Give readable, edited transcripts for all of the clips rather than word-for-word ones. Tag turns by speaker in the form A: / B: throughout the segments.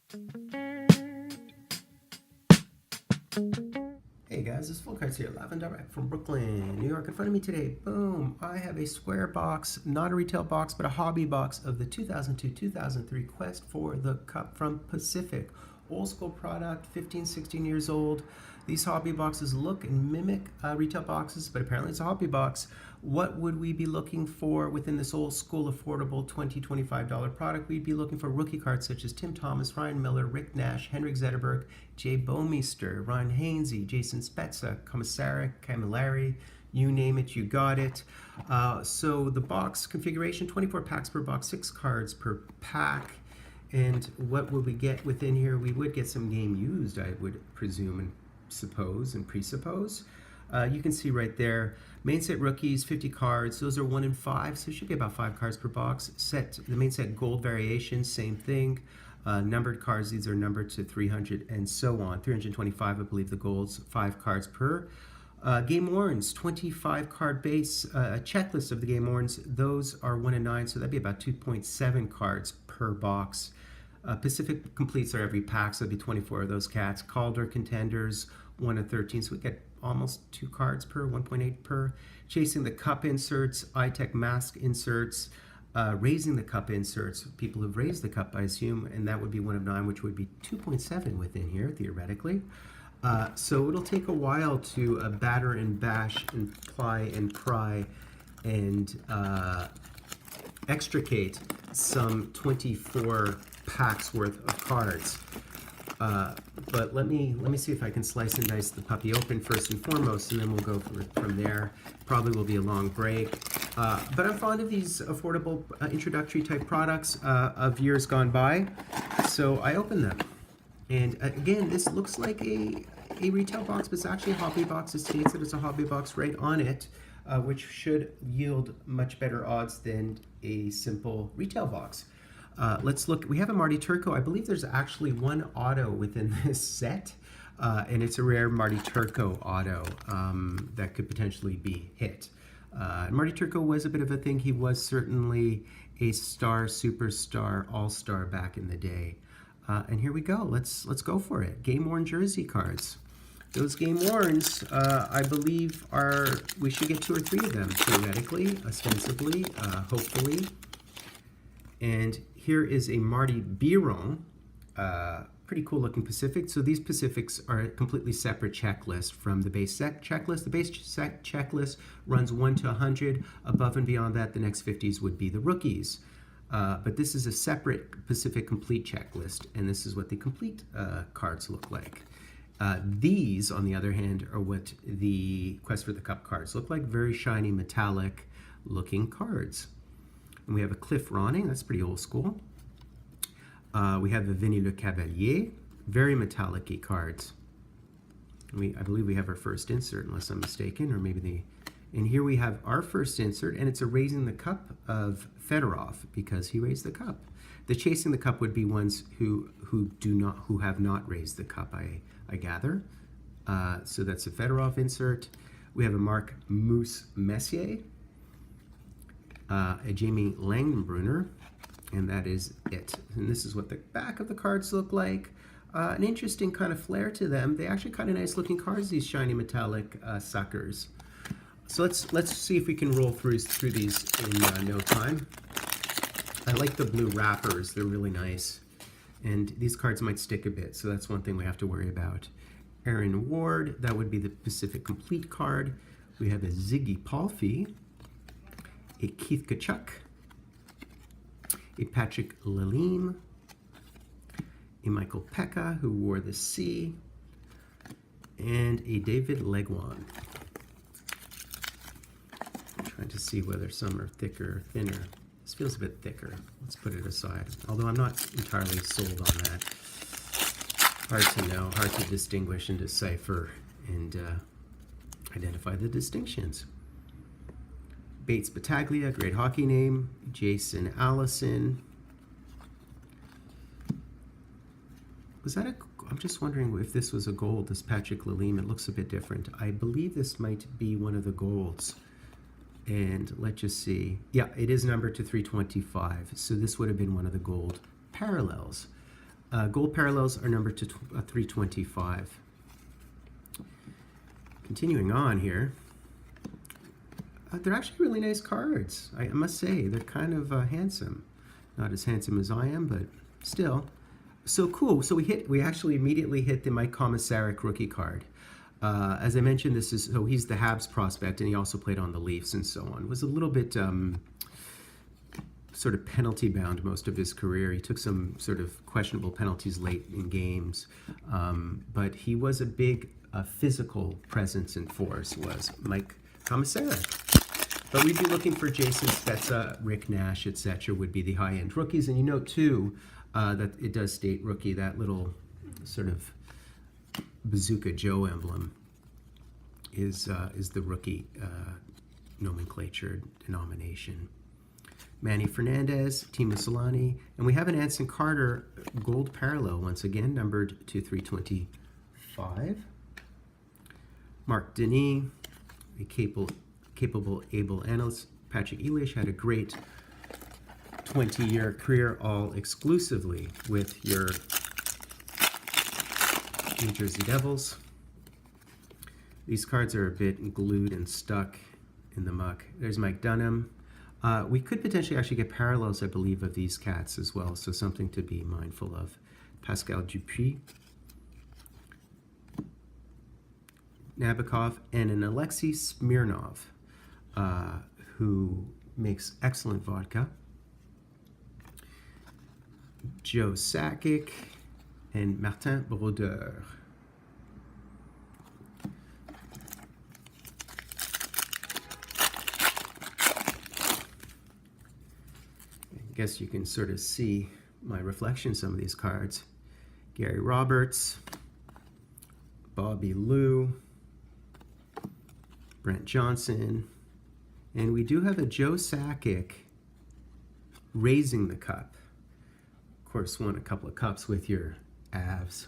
A: Hey guys, it's Full Cards here, live and direct from Brooklyn, New York. In front of me today, boom, I have a square box, not a retail box, but a hobby box of the 2002-2003 Quest for the Cup from Pacific. Old school product, 15, 16 years old. These hobby boxes look and mimic retail boxes, but apparently it's a hobby box. What would we be looking for within this old school affordable $20, $25 product? We'd be looking for rookie cards such as Tim Thomas, Ryan Miller, Rick Nash, Henrik Zetterberg, Jay Bouwmeester, Ryan Hainsey, Jason Spezza, Komisarek, Cammalleri, you name it, you got it. So the box configuration, 24 packs per box, 6 cards per pack. And what would we get within here? We would get some game used, I would presume and suppose and presuppose. You can see right there, main set rookies, 50 cards. Those are 1 in 5, so it should be about 5 cards per box. The main set gold variation, same thing. Numbered cards, these are numbered to 300 and so on. 325, I believe the golds, 5 cards per. Game warrants, 25 card base, a checklist of the game warrants. Those are 1 in 9, so that'd be about 2.7 cards per box. Pacific completes are every pack, so that'd be 24 of those cats. Calder Contenders, 1 in 13, so we get almost 2 cards per, 1.8 per. Chasing the Cup inserts, ITECH Mask inserts, raising the Cup inserts. People have raised the Cup, I assume, and that would be 1 of 9, which would be 2.7 within here, theoretically. So it'll take a while to batter and bash and ply and pry and extricate some 24 packs worth of cards. But let me see if I can slice and dice the puppy open first and foremost, and then we'll go from there. Probably will be a long break. But I'm fond of these affordable introductory type products of years gone by, so I open them. And again, this looks like a retail box, but it's actually a hobby box. It states that it's a hobby box right on it, which should yield much better odds than a simple retail box. Let's look. We have a Marty Turco. I believe there's actually 1 auto within this set, and it's a rare Marty Turco auto that could potentially be hit. Marty Turco was a bit of a thing. He was certainly a star, superstar, all-star back in the day. And here we go. Let's go for it. Game worn jersey cards. Those game worns, I believe, we should get 2 or 3 of them theoretically, ostensibly, hopefully. And here is a Marty Biron, pretty cool looking Pacific. So these Pacifics are a completely separate checklist from the base set checklist. The base set checklist runs 1 to 100. Above and beyond that, the next 50s would be the rookies. But this is a separate Pacific complete checklist, and this is what the complete cards look like. These, on the other hand, are what the Quest for the Cup cards look like. Very shiny, metallic looking cards. And we have a Cliff Ronning, that's pretty old school. We have the Vinny Le Cavalier, very metallic-y cards. I believe we have our first insert, unless I'm mistaken, or maybe and here we have our first insert, and it's a Raising the Cup of Fedorov, because he raised the cup. The Chasing the Cup would be ones who have not raised the cup, I gather. So that's a Fedorov insert. We have a Mark Moose Messier, a Jamie Langenbrunner, and that is it. And this is what the back of the cards look like. An interesting kind of flair to them. They actually kind of nice looking cards, these shiny metallic suckers. So let's see if we can roll through these in no time. I like the blue wrappers, they're really nice. And these cards might stick a bit, so that's one thing we have to worry about. Aaron Ward, that would be the Pacific Complete card. We have a Ziggy Palffy, a Keith Tkachuk, a Patrick Lalime, a Michael Pekka, who wore the C, and a David Legwan. Trying to see whether some are thicker or thinner. This feels a bit thicker. Let's put it aside. Although I'm not entirely sold on that. Hard to know, hard to distinguish and decipher and identify the distinctions. Bates Battaglia, great hockey name. Jason Allison. Was that I'm just wondering if this was a gold, this Patrick Lalime. It looks a bit different. I believe this might be one of the golds. And let's just see. Yeah, it is numbered to 325. So this would have been one of the gold parallels. Gold parallels are numbered to 325. Continuing on here, they're actually really nice cards. I must say, they're kind of handsome. Not as handsome as I am, but still. So cool. So we actually immediately hit the Mike Komisarek rookie card. As I mentioned, he's the Habs prospect, and he also played on the Leafs and so on. Was a little bit sort of penalty bound most of his career. He took some sort of questionable penalties late in games, but he was a big physical presence and force, was Mike Komisarek. But we'd be looking for Jason Spezza, Rick Nash, etc. would be the high-end rookies. And you note, too, that it does state rookie, that little sort of Bazooka Joe emblem is the rookie nomenclature denomination. Manny Fernandez, Timo Solani, and we have an Anson Carter gold parallel, once again, numbered to 325. Mark Denis, a capable, able analyst. Patrick Elish had a great 20-year career, all exclusively with your New Jersey Devils. These cards are a bit glued and stuck in the muck. There's Mike Dunham. We could potentially actually get parallels, I believe, of these cats as well, so something to be mindful of. Pascal Dupuis, Nabokov, and an Alexei Smirnov, who makes excellent vodka. Joe Sakic and Martin Brodeur. I guess you can sort of see my reflection in some of these cards. Gary Roberts, Bobby Lou, Brent Johnson, and we do have a Joe Sakic raising the cup. Of course, won a couple of cups with your Avs.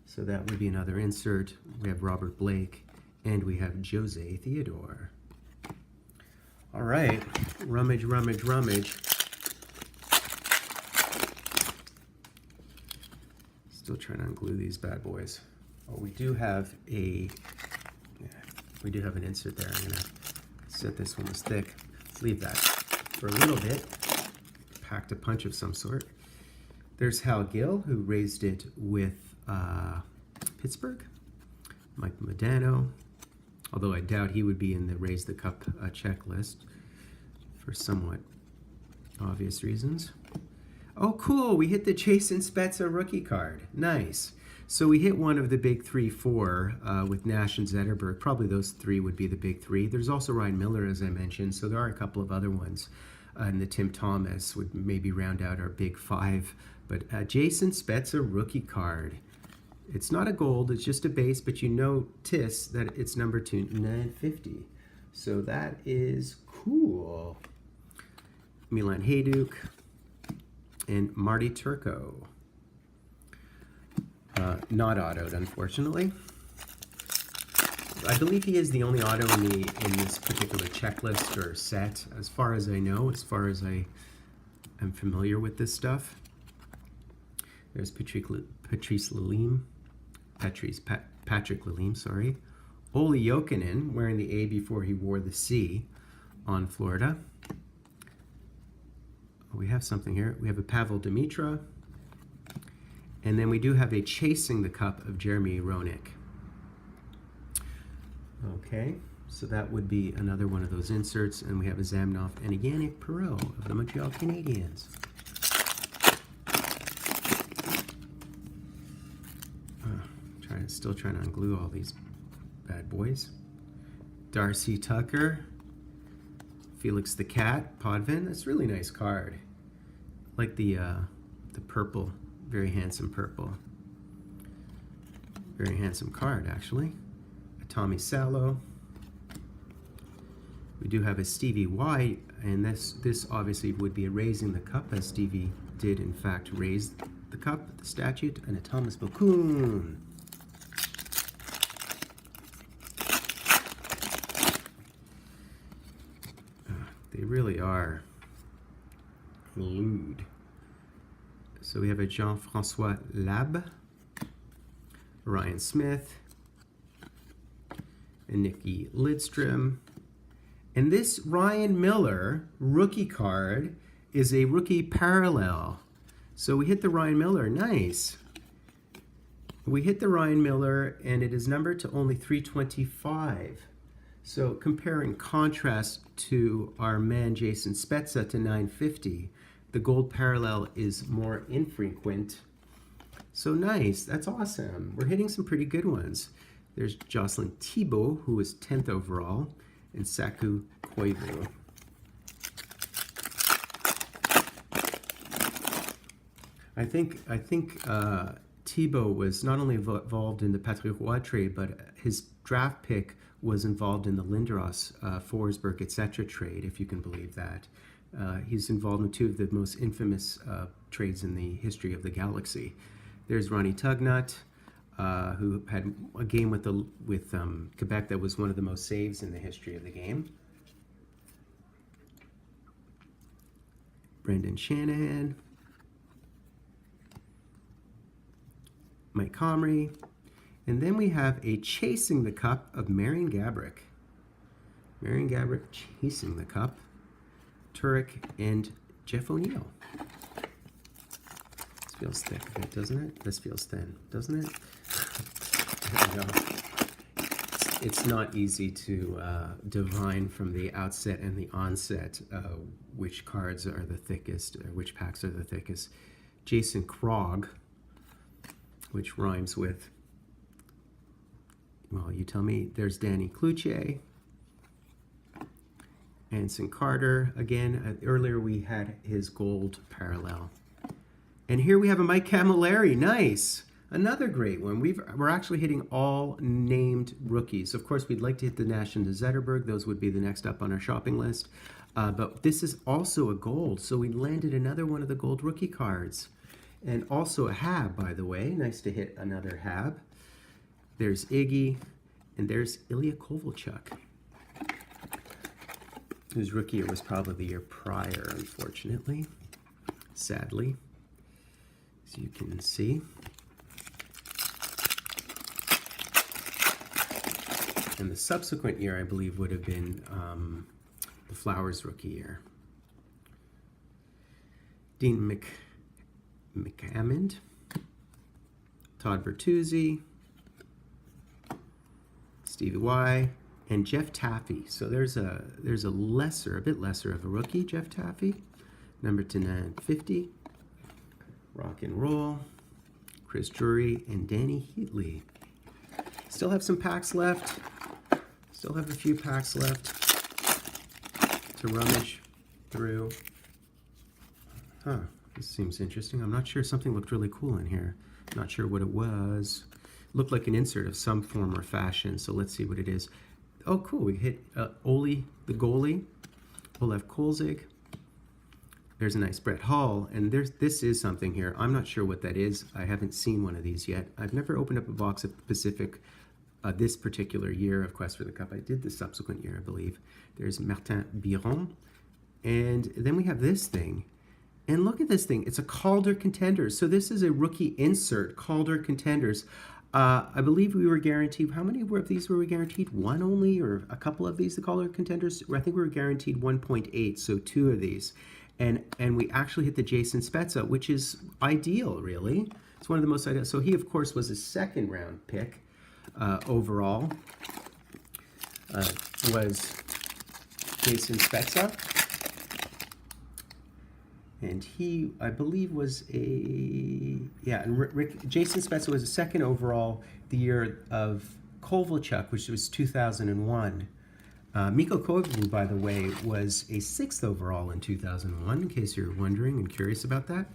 A: So that would be another insert. We have Robert Blake, and we have Jose Theodore. All right, rummage, rummage, rummage. Still trying to unglue these bad boys. Oh, we do have an insert there. I'm gonna set this one as thick. Leave that for a little bit. Packed a punch of some sort. There's Hal Gill, who raised it with Pittsburgh. Mike Modano, although I doubt he would be in the Raise the Cup checklist for somewhat obvious reasons. Oh, cool. We hit the Jason Spezza rookie card. Nice. So we hit one of the big 3-4 with Nash and Zetterberg. Probably those three would be the big three. There's also Ryan Miller, as I mentioned, so there are a couple of other ones. And the Tim Thomas would maybe round out our big 5. But Jason Spezza rookie card. It's not a gold, it's just a base, but you notice that it's number 2/950. So that is cool. Milan Hajduk and Marty Turco. Not autoed, unfortunately. I believe he is the only auto in this particular checklist or set, as far as I know, as far as I am familiar with this stuff. There's Patrick Lalime, Patrick Lalime, sorry. Olli Jokinen, wearing the A before he wore the C on Florida. We have something here. We have a Pavel Dimitra. And then we do have a Chasing the Cup of Jeremy Roenick. Okay, so that would be another one of those inserts. And we have a Zamnov and a Yannick Perreault of the Montreal Canadiens. Still trying to unglue all these bad boys. Darcy Tucker, Felix the Cat, Potvin. That's a really nice card. I like the purple, very handsome purple. Very handsome card, actually. A Tommy Salo. We do have a Stevie White, and this obviously would be a Raising the Cup, as Stevie did in fact raise the cup, the statute, and a Thomas Bokun. They really are glued. So we have a Jean-Francois Lab, Ryan Smith, and Nicky Lidstrom. And this Ryan Miller rookie card is a rookie parallel. So we hit the Ryan Miller, nice. We hit the Ryan Miller, and it is numbered to only 325. So compare and contrast to our man Jason Spezza to 950. The gold parallel is more infrequent. So nice, that's awesome. We're hitting some pretty good ones. There's Joseline Tebow, who was 10th overall, and Saku Koivu. I think Tebow was not only involved in the Patrick Roy trade, but his draft pick was involved in the Lindros, Forsberg, etc. trade, if you can believe that. He's involved in two of the most infamous trades in the history of the Galaxy. There's Ronnie Tugnut, who had a game with Quebec that was one of the most saves in the history of the game. Brendan Shanahan, Mike Comrie, and then we have a Chasing the Cup of Marian Gaborik. Marian Gaborik chasing the cup. Turek and Jeff O'Neill. This feels thick a bit, doesn't it? This feels thin, doesn't it? It's not easy to divine from the outset and the onset which cards are the thickest, or which packs are the thickest. Jason Krog, which rhymes with, well, you tell me. There's Danny Cloutier. Anson Carter, again, earlier we had his gold parallel. And here we have a Mike Cammalleri, nice. Another great one. We're actually hitting all named rookies. Of course, we'd like to hit the Nash and the Zetterberg. Those would be the next up on our shopping list. But this is also a gold, so we landed another one of the gold rookie cards. And also a Hab, by the way. Nice to hit another Hab. There's Iggy, and there's Ilya Kovalchuk, whose rookie year was probably the year prior, unfortunately, sadly, as you can see. And the subsequent year, I believe, would have been the Flowers rookie year. Dean McAmmond, Todd Bertuzzi, Stevie Y, and Jeff Taffy. So there's a bit lesser of a rookie, Jeff Taffy, number to 950. Rock and Roll, Chris Drury, and Danny Heatley. Still have some packs left. Still have a few packs left to rummage through. Huh, this seems interesting. I'm not sure. Something looked really cool in here. Not sure what it was. Looked like an insert of some form or fashion, so let's see what it is. Oh, cool. We hit Oli, the goalie, Olaf Kolzig. There's a nice Brett Hall, and this is something here. I'm not sure what that is. I haven't seen one of these yet. I've never opened up a box of Pacific this particular year of Quest for the Cup. I did the subsequent year, I believe. There's Martin Biron, and then we have this thing. And look at this thing. It's a Calder Contenders. So this is a rookie insert, Calder Contenders. I believe we were guaranteed, how many of these were we guaranteed? One only, or a couple of these, the Calder Contenders? I think we were guaranteed 1.8, so 2 of these. And we actually hit the Jason Spezza, which is ideal, really. It's one of the most ideal. So he, of course, was a second round pick overall. Was Jason Spezza. And he, I believe, was and Jason Spezza was a second overall the year of Kovalchuk, which was 2001. Mikko Koivu, by the way, was a 6th overall in 2001, in case you're wondering and curious about that.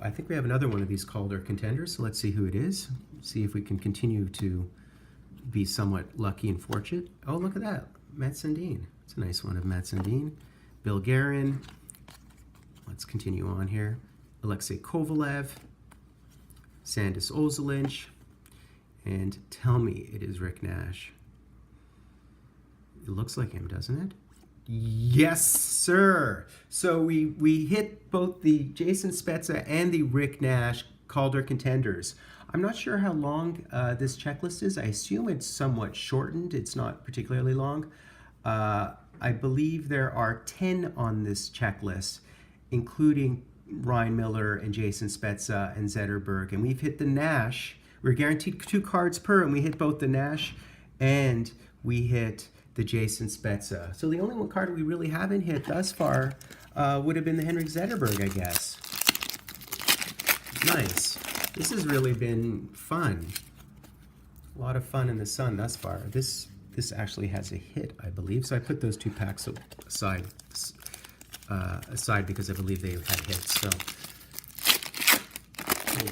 A: I think we have another one of these Calder Contenders, so let's see who it is. See if we can continue to be somewhat lucky and fortunate. Oh, look at that. Matt Sundin. It's a nice one of Matt Sundin. Bill Guerin. Let's continue on here. Alexei Kovalev. Sandis Ozolinsh. And tell me it is Rick Nash. It looks like him, doesn't it? Yes, sir. So we hit both the Jason Spezza and the Rick Nash Calder Contenders. I'm not sure how long this checklist is. I assume it's somewhat shortened. It's not particularly long. I believe there are 10 on this checklist, including Ryan Miller and Jason Spezza and Zetterberg. And we've hit the Nash. We're guaranteed 2 cards per, and we hit both the Nash and we hit the Jason Spezza. So the only one card we really haven't hit thus far would have been the Henrik Zetterberg, I guess. Nice. This has really been fun. A lot of fun in the sun thus far. This actually has a hit, I believe. So I put those 2 packs aside because I believe they had hits. So we'll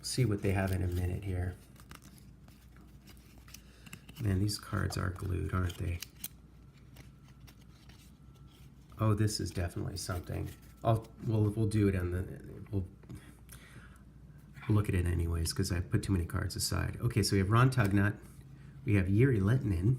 A: see what they have in a minute here. Man, these cards are glued, aren't they? Oh, this is definitely something. We'll do it on the we'll look at it anyways because I put too many cards aside. Okay, so we have Ron Tugnut, we have Jiri Lehtinen,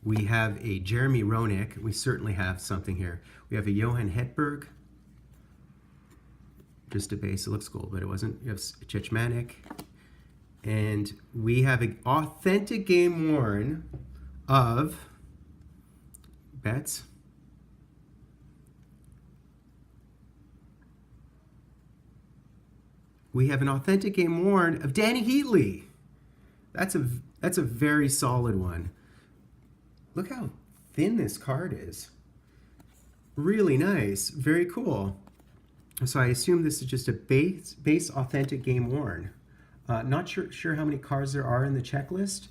A: we have a Jeremy Roenick. We certainly have something here. We have a Johan Hedberg. Just a base, it looks cool, but it wasn't. You have ITECH Masks. And we have an authentic game worn of Betts. We have an authentic game worn of Danny Heatley. That's a very solid one. Look how thin this card is. Really nice, very cool. So I assume this is just a base authentic game worn. Not sure how many cards there are in the checklist,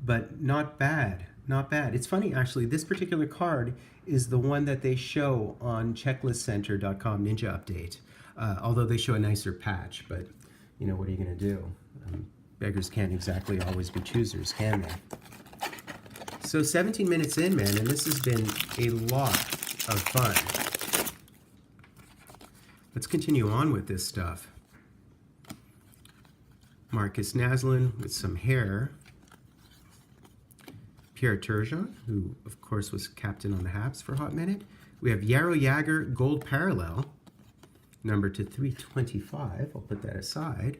A: but not bad, not bad. It's funny actually, this particular card is the one that they show on checklistcenter.com Ninja Update, although they show a nicer patch, but you know, what are you gonna do? Beggars can't exactly always be choosers, can they? So 17 minutes in, man, and this has been a lot of fun. Let's continue on with this stuff. Marcus Naslund with some hair. Pierre Turgeon, who of course was captain on the Habs for a hot minute. We have Yarrow Jagr Gold Parallel, number to 325. I'll put that aside.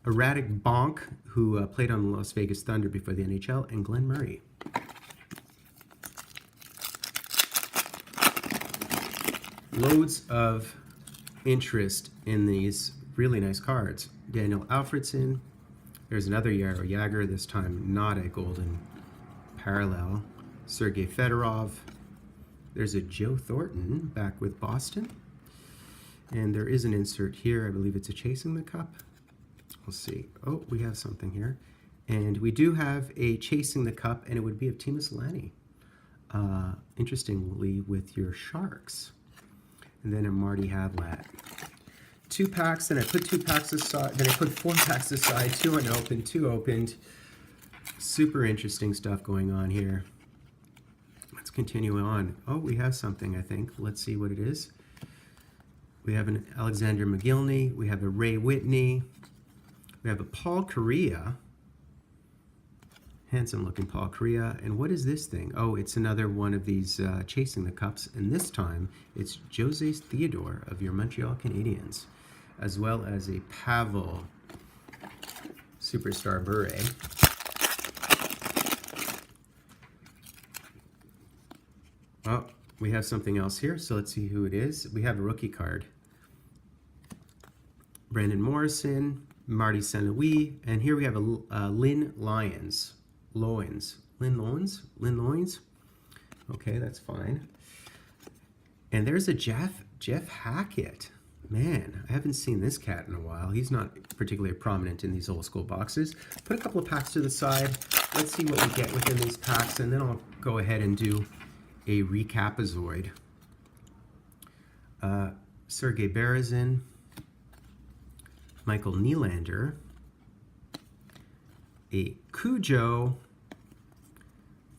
A: Erratic Bonk, who played on the Las Vegas Thunder before the NHL, and Glenn Murray. Loads of interest in these really nice cards. Daniel Alfredsson. There's another Yarrow Jagr, this time not a golden parallel. Sergei Fedorov. There's a Joe Thornton back with Boston. And there is an insert here. I believe it's a Chasing the Cup. We'll see. Oh, we have something here. And we do have a Chasing the Cup, and it would be of Tomas Malec. Interestingly, with your Sharks. And then a Marty Havlat. 2 packs, then I put 2 packs aside, then I put 4 packs aside, 2 unopened, 2 opened. Super interesting stuff going on here. Let's continue on. Oh, we have something, I think. Let's see what it is. We have an Alexander McGillney, we have a Ray Whitney, we have a Paul Kariya, handsome looking Paul Kariya, and what is this thing? Oh, it's another one of these Chasing the Cups, and this time it's Jose Theodore of your Montreal Canadiens, as well as a Pavel Superstar Bure. Oh, we have something else here, so let's see who it is. We have a rookie card. Brandon Morrison, Marty St. Louis, and here we have a Lynn Loins. Lynn Loins? Okay, that's fine. And there's a Jeff Hackett. Man, I haven't seen this cat in a while. He's not particularly prominent in these old school boxes. Put a couple of packs to the side. Let's see what we get within these packs, and then I'll go ahead and do a recapazoid. Sergei Berezin, Michael Nylander, a Cujo,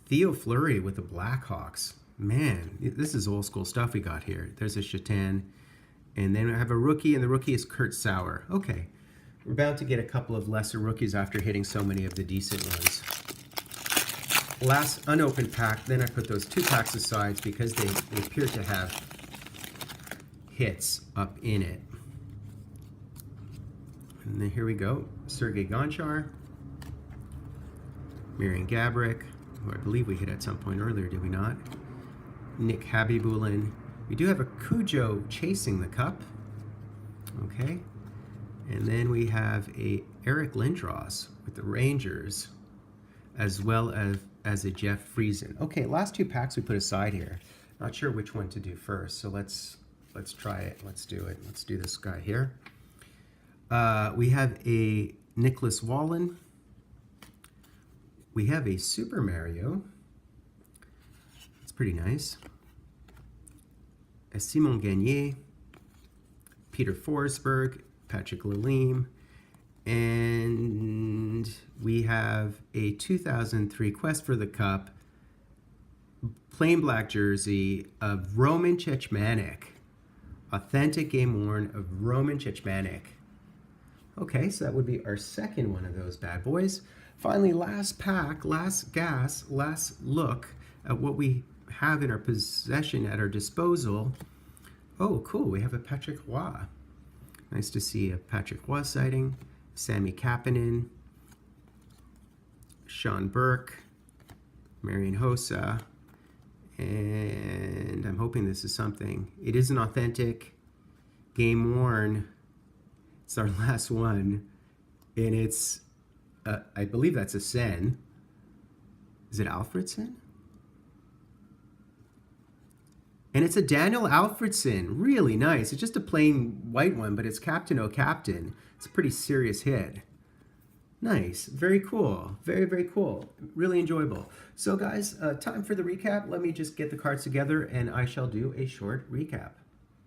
A: Theo Fleury with the Blackhawks. Man, this is old school stuff we got here. There's a Chatan, And then I have a rookie, and the rookie is Kurt Sauer. Okay, we're bound to get a couple of lesser rookies after hitting so many of the decent ones. Last unopened pack, then I put those 2 packs aside because they appear to have hits up in it. And then here we go, Sergei Gonchar, Marian Gaborik, who I believe we hit at some point earlier, did we not? Nick Habibulin. We do have a Cujo chasing the cup. Okay. And then we have a Eric Lindros with the Rangers, as well as a Jeff Friesen. Okay, last 2 packs we put aside here. Not sure which one to do first, so let's try it. Let's do it. Let's do this guy here. We have a Nicholas Wallen. We have a Super Mario. It's pretty nice. A Simon Gagné, Peter Forsberg, Patrick Lalime, and we have a 2003 Quest for the Cup plain black jersey of Roman Cechmanek. Authentic game worn of Roman Cechmanek. Okay, so that would be our second one of those bad boys. Finally, last pack, last gas, last look at what we have in our possession at our disposal. Oh, cool, we have a Patrick Roy. Nice to see a Patrick Roy sighting. Sami Kapanen, Sean Burke, Marian Hossa, and I'm hoping this is something. It is an authentic game worn. It's our last one, and it's, I believe that's a Sen. Is it Alfredsson? And it's a Daniel Alfredsson. Really nice. It's just a plain white one, but it's Captain O'Captain. It's a pretty serious hit. Nice. Very cool. Very, very cool. Really enjoyable. So guys, time for the recap. Let me just get the cards together and I shall do a short recap.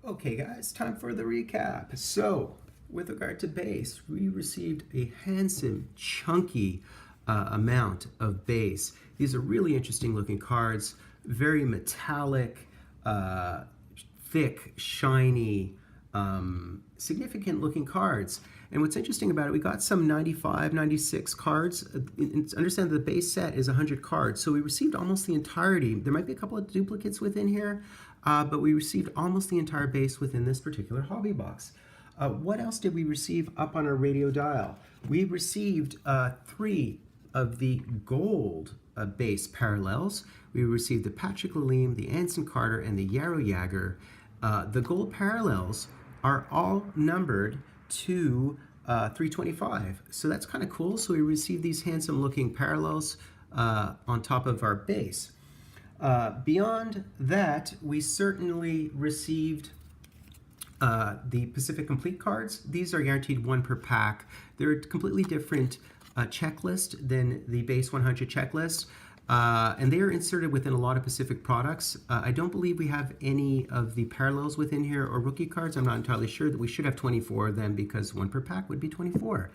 A: Okay guys, time for the recap. So, with regard to base, we received a handsome, chunky amount of base. These are really interesting looking cards. Very metallic, thick, shiny, significant looking cards. And what's interesting about it, we got some 95, 96 cards. Understand that the base set is 100 cards, so we received almost the entirety. There might be a couple of duplicates within here, but we received almost the entire base within this particular hobby box. What else did we receive up on our radio dial? We received 3 of the gold base parallels. We received the Patrick Lalime, the Anson Carter, and the Yarrow Jagr. The gold parallels are all numbered to 325. So that's kind of cool. So we received these handsome looking parallels on top of our base. Beyond that, we certainly received the Pacific Complete cards. These are guaranteed 1 per pack. They're a completely different checklist than the base 100 checklist. And they are inserted within a lot of Pacific products. I don't believe we have any of the parallels within here or rookie cards. I'm not entirely sure. That we should have 24 of them because 1 per pack would be 24.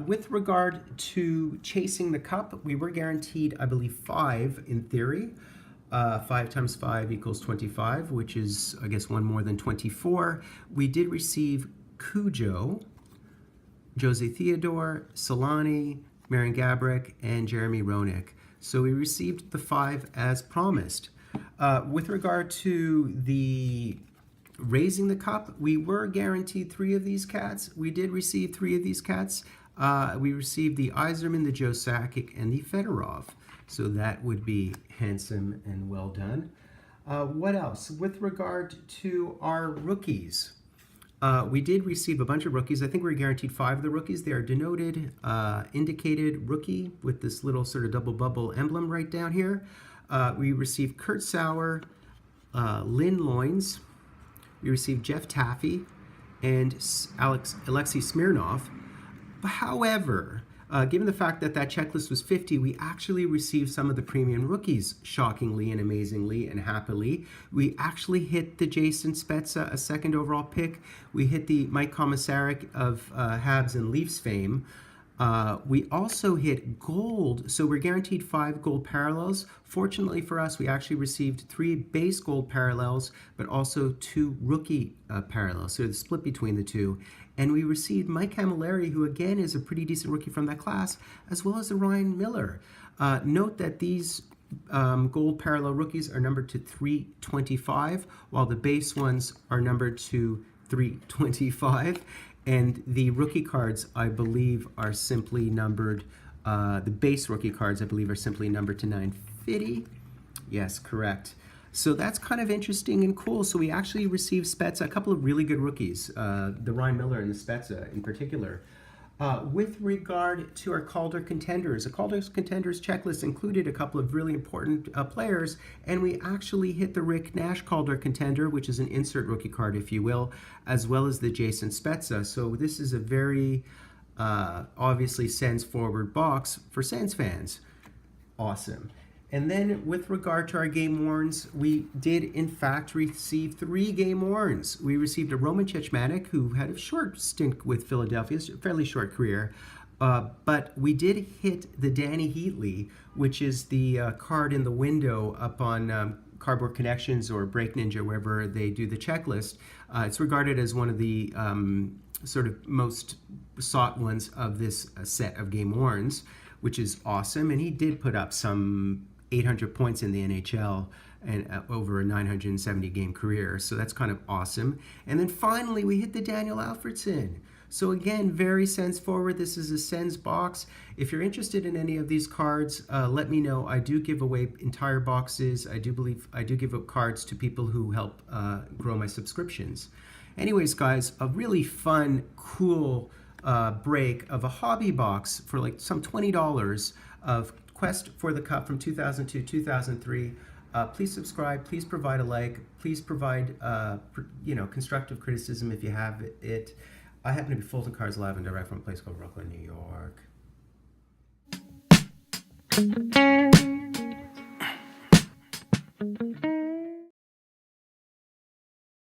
A: With regard to chasing the cup, we were guaranteed, I believe, 5 in theory. 5 times 5 equals 25, which is, I guess, 1 more than 24. We did receive Cujo, Jose Theodore, Solani, Marian Gaborik, and Jeremy Roenick. So we received the 5 as promised. With regard to the raising the cup, we were guaranteed 3 of these cats. We did receive 3 of these cats. We received the Yzerman, the Joe Sakic, and the Fedorov. So that would be handsome and well done. What else? With regard to our rookies, we did receive a bunch of rookies. I think we were guaranteed 5 of the rookies. They are denoted, indicated rookie with this little sort of double bubble emblem right down here. We received Kurt Sauer, Lynn Loins. We received Jeff Taffy and Alexei Smirnov. However, given the fact that that checklist was 50, we actually received some of the premium rookies shockingly and amazingly and happily. We actually hit the Jason Spezza, a 2nd overall pick. We hit the Mike Komisarek of Habs and Leafs fame. We also hit gold, so we're guaranteed 5 gold parallels. Fortunately for us, we actually received 3 base gold parallels, but also 2 rookie parallels, so the split between the two. And we received Mike Cammalleri, who again is a pretty decent rookie from that class, as well as Ryan Miller. Note that these gold parallel rookies are numbered to 325, while the base ones are numbered to 325. And the rookie cards, I believe, are simply numbered, the base rookie cards, I believe, are simply numbered to 950. Yes, correct. So that's kind of interesting and cool. So we actually received Spezza, a couple of really good rookies, the Ryan Miller and the Spezza in particular. With regard to our Calder Contenders, the Calder Contenders checklist included a couple of really important players, and we actually hit the Rick Nash Calder Contender, which is an insert rookie card, if you will, as well as the Jason Spezza. So this is a very obviously Sens forward box for Sens fans. Awesome. And then with regard to our game warns, we did in fact receive 3 game warns. We received a Roman Cechmanek, who had a short stint with Philadelphia, a fairly short career, but we did hit the Danny Heatley, which is the card in the window up on Cardboard Connections or Break Ninja, wherever they do the checklist. It's regarded as one of the sort of most sought ones of this set of game warns, which is awesome. And he did put up some 800 points in the NHL and over a 970 game career. So that's kind of awesome. And then finally, we hit the Daniel Alfredsson. So again, very Sens forward. This is a Sens box. If you're interested in any of these cards, let me know. I do give away entire boxes. I do give up cards to people who help grow my subscriptions. Anyways, guys, a really fun, cool break of a hobby box for like some $20 of Quest for the Cup from 2002-2003. Please subscribe. Please provide a like. Please provide constructive criticism if you have it. I happen to be Fulton Cards live and direct from a place called Brooklyn, New York.